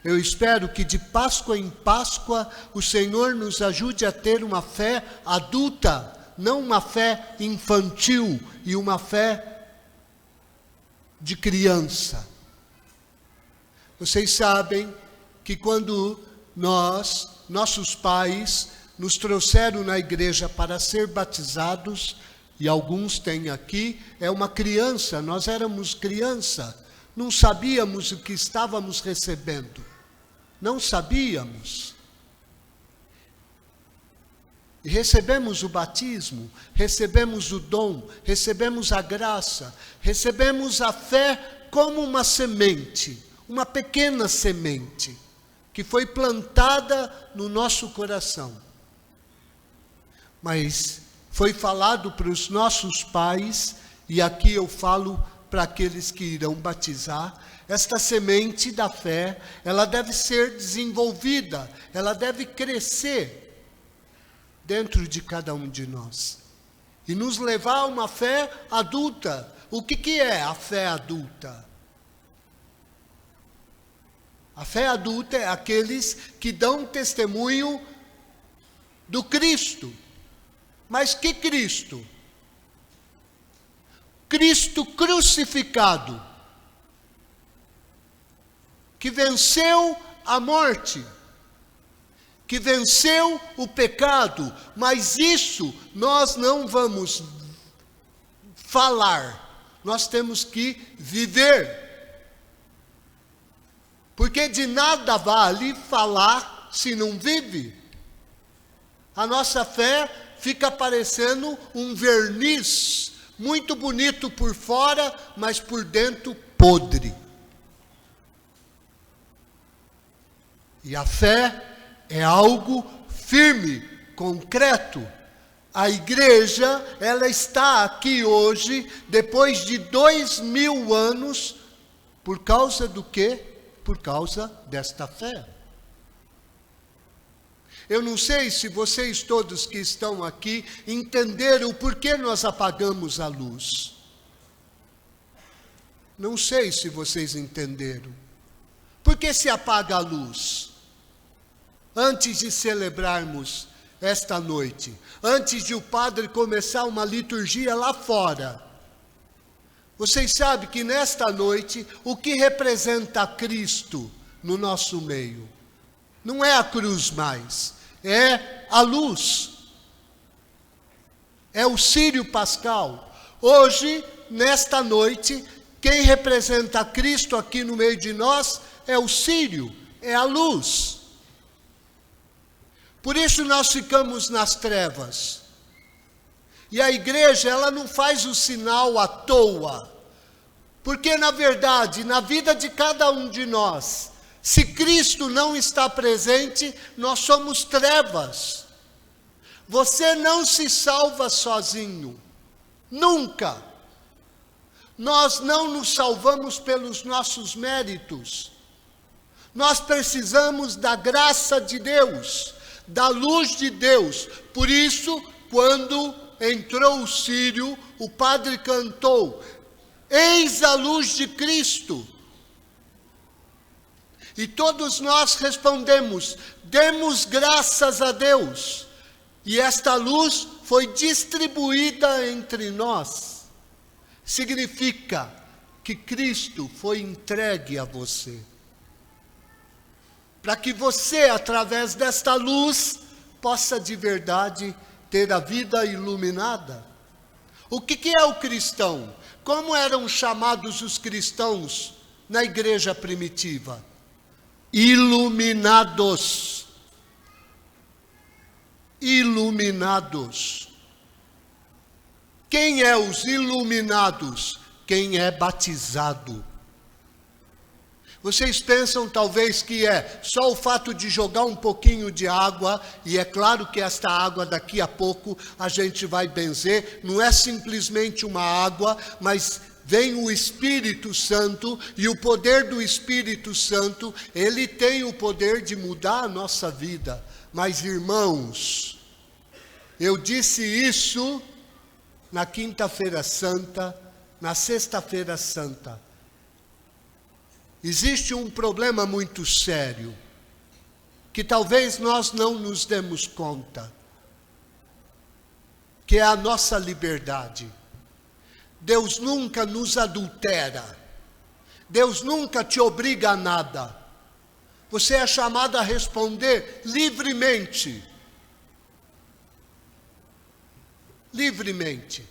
Eu espero que de Páscoa em Páscoa o Senhor nos ajude a ter uma fé adulta, não uma fé infantil e uma fé de criança. Vocês sabem que quando nossos pais, nos trouxeram na igreja para ser batizados, e alguns têm aqui, é uma criança, nós éramos criança, não sabíamos o que estávamos recebendo, não sabíamos. E recebemos o batismo, recebemos o dom, recebemos a graça, recebemos a fé como uma semente, uma pequena semente, que foi plantada no nosso coração. Mas foi falado para os nossos pais, e aqui eu falo para aqueles que irão batizar, esta semente da fé, ela deve ser desenvolvida, ela deve crescer dentro de cada um de nós. E nos levar a uma fé adulta. O que é a fé adulta? A fé adulta é aqueles que dão testemunho do Cristo. Mas que Cristo? Cristo crucificado, que venceu a morte, que venceu o pecado, mas isso nós não vamos falar, nós temos que viver. Porque de nada vale falar se não vive. A nossa fé fica parecendo um verniz, muito bonito por fora, mas por dentro podre. E a fé é algo firme, concreto. A igreja, ela está aqui hoje, depois de 2000 anos, por causa do quê? Por causa desta fé. Eu não sei se vocês todos que estão aqui entenderam por que nós apagamos a luz. Não sei se vocês entenderam. Por que se apaga a luz? Antes de celebrarmos esta noite, antes de o padre começar uma liturgia lá fora, vocês sabem que nesta noite, o que representa Cristo no nosso meio? Não é a cruz mais, é a luz. É o Círio Pascal. Hoje, nesta noite, quem representa Cristo aqui no meio de nós é o Círio, é a luz. Por isso nós ficamos nas trevas. E a igreja, ela não faz o sinal à toa. Porque, na verdade, na vida de cada um de nós, se Cristo não está presente, nós somos trevas. Você não se salva sozinho. Nunca. Nós não nos salvamos pelos nossos méritos. Nós precisamos da graça de Deus, da luz de Deus. Por isso, quando entrou o Círio, o padre cantou: eis a luz de Cristo. E todos nós respondemos: demos graças a Deus. E esta luz foi distribuída entre nós. Significa que Cristo foi entregue a você. Para que você, através desta luz, possa de verdade ter a vida iluminada. O que é o cristão? Como eram chamados os cristãos na igreja primitiva? Iluminados. Iluminados. Quem é os iluminados? Quem é batizado. Vocês pensam talvez que é só o fato de jogar um pouquinho de água, e é claro que esta água daqui a pouco a gente vai benzer, não é simplesmente uma água, mas vem o Espírito Santo, e o poder do Espírito Santo, ele tem o poder de mudar a nossa vida. Mas irmãos, eu disse isso na quinta-feira santa, na sexta-feira santa. existe um problema muito sério, que talvez nós não nos demos conta, que é a nossa liberdade. Deus nunca nos adultera. Deus nunca te obriga a nada. Você é chamado a responder livremente. Livremente.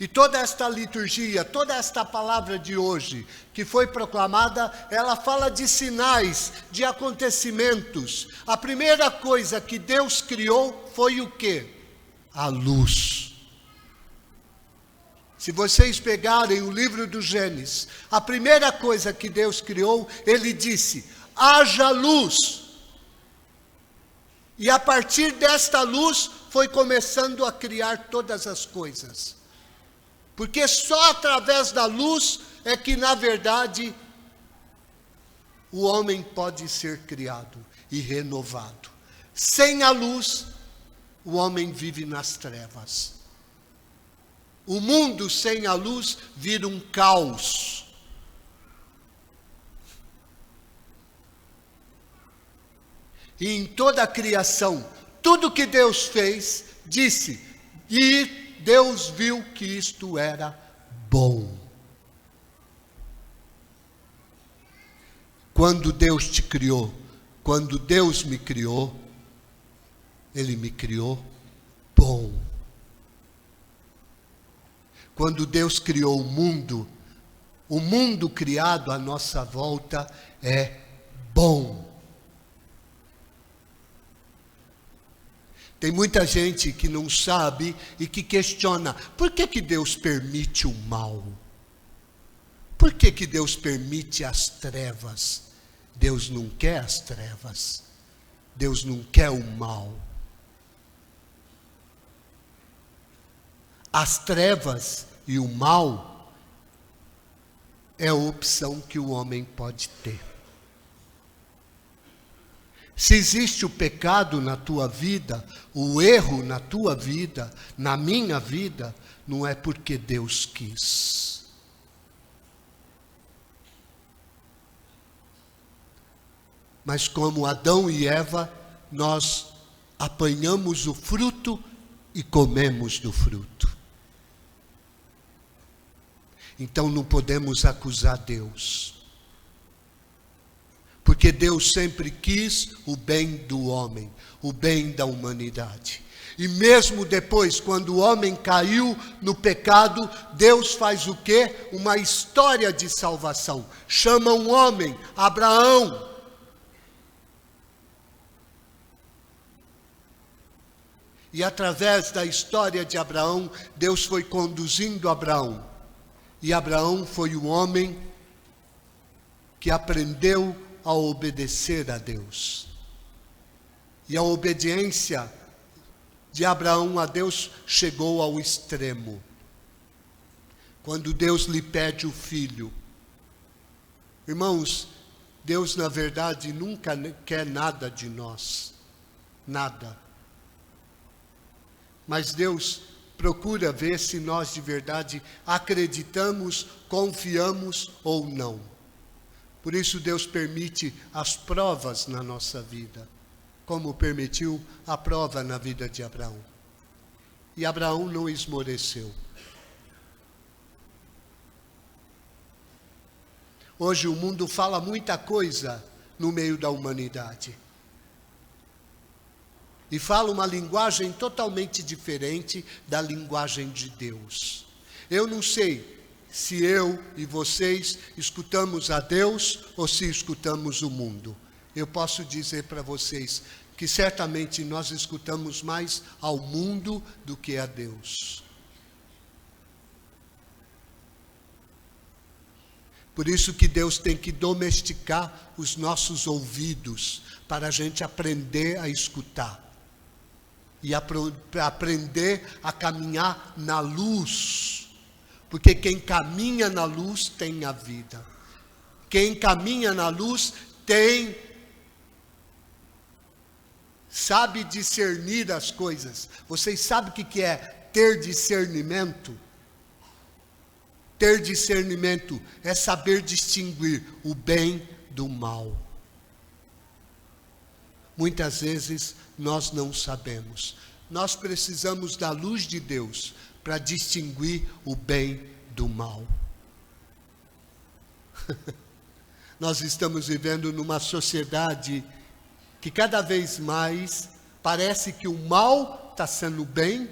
E toda esta liturgia, toda esta palavra de hoje, que foi proclamada, ela fala de sinais, de acontecimentos. A primeira coisa que Deus criou foi o quê? A luz. Se vocês pegarem o livro do Gênesis, a primeira coisa que Deus criou, Ele disse, haja luz. E a partir desta luz, foi começando a criar todas as coisas. Porque só através da luz é que, na verdade, o homem pode ser criado e renovado. Sem a luz, o homem vive nas trevas. O mundo sem a luz vira um caos. E em toda a criação, tudo que Deus fez, disse, e Deus viu que isto era bom. Quando Deus te criou, quando Deus me criou, Ele me criou bom. Quando Deus criou o mundo criado à nossa volta é bom. Tem muita gente que não sabe e que questiona, por que Deus permite o mal? Por que Deus permite as trevas? Deus não quer as trevas. Deus não quer o mal. As trevas e o mal é a opção que o homem pode ter. Se existe o pecado na tua vida, o erro na tua vida, na minha vida, não é porque Deus quis. Mas como Adão e Eva, nós apanhamos o fruto e comemos do fruto. Então não podemos acusar Deus. Porque Deus sempre quis o bem do homem, o bem da humanidade. E mesmo depois, quando o homem caiu no pecado, Deus faz o quê? Uma história de salvação. Chama um homem, Abraão. E através da história de Abraão, Deus foi conduzindo Abraão. E Abraão foi o homem que aprendeu a obedecer a Deus. E a obediência de Abraão a Deus chegou ao extremo. Quando Deus lhe pede o filho. Irmãos, Deus na verdade nunca quer nada de nós. Nada. Mas Deus procura ver se nós de verdade acreditamos, confiamos ou não. Por isso Deus permite as provas na nossa vida, como permitiu a prova na vida de Abraão. E Abraão não esmoreceu. Hoje o mundo fala muita coisa no meio da humanidade. E fala uma linguagem totalmente diferente da linguagem de Deus. Eu não sei se eu e vocês escutamos a Deus ou se escutamos o mundo. Eu posso dizer para vocês que certamente nós escutamos mais ao mundo do que a Deus. Por isso que Deus tem que domesticar os nossos ouvidos para a gente aprender a escutar. E aprender a caminhar na luz. Porque quem caminha na luz tem a vida. Quem caminha na luz sabe discernir as coisas. Vocês sabem o que é ter discernimento? Ter discernimento é saber distinguir o bem do mal. Muitas vezes nós não sabemos. Nós precisamos da luz de Deus para distinguir o bem do mal. Nós estamos vivendo numa sociedade que cada vez mais parece que o mal está sendo bem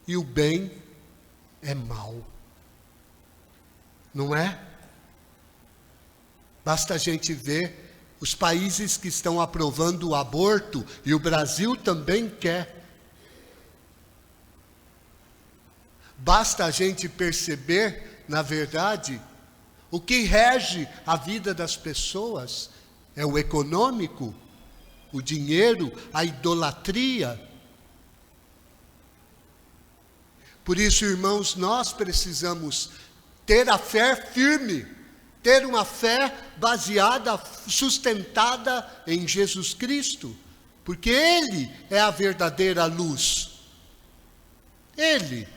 e o bem é mal. Não é? Basta a gente ver os países que estão aprovando o aborto, e o Brasil também quer. Basta a gente perceber, na verdade, o que rege a vida das pessoas é o econômico, o dinheiro, a idolatria. Por isso, irmãos, nós precisamos ter a fé firme, ter uma fé baseada, sustentada em Jesus Cristo, porque Ele é a verdadeira luz. Ele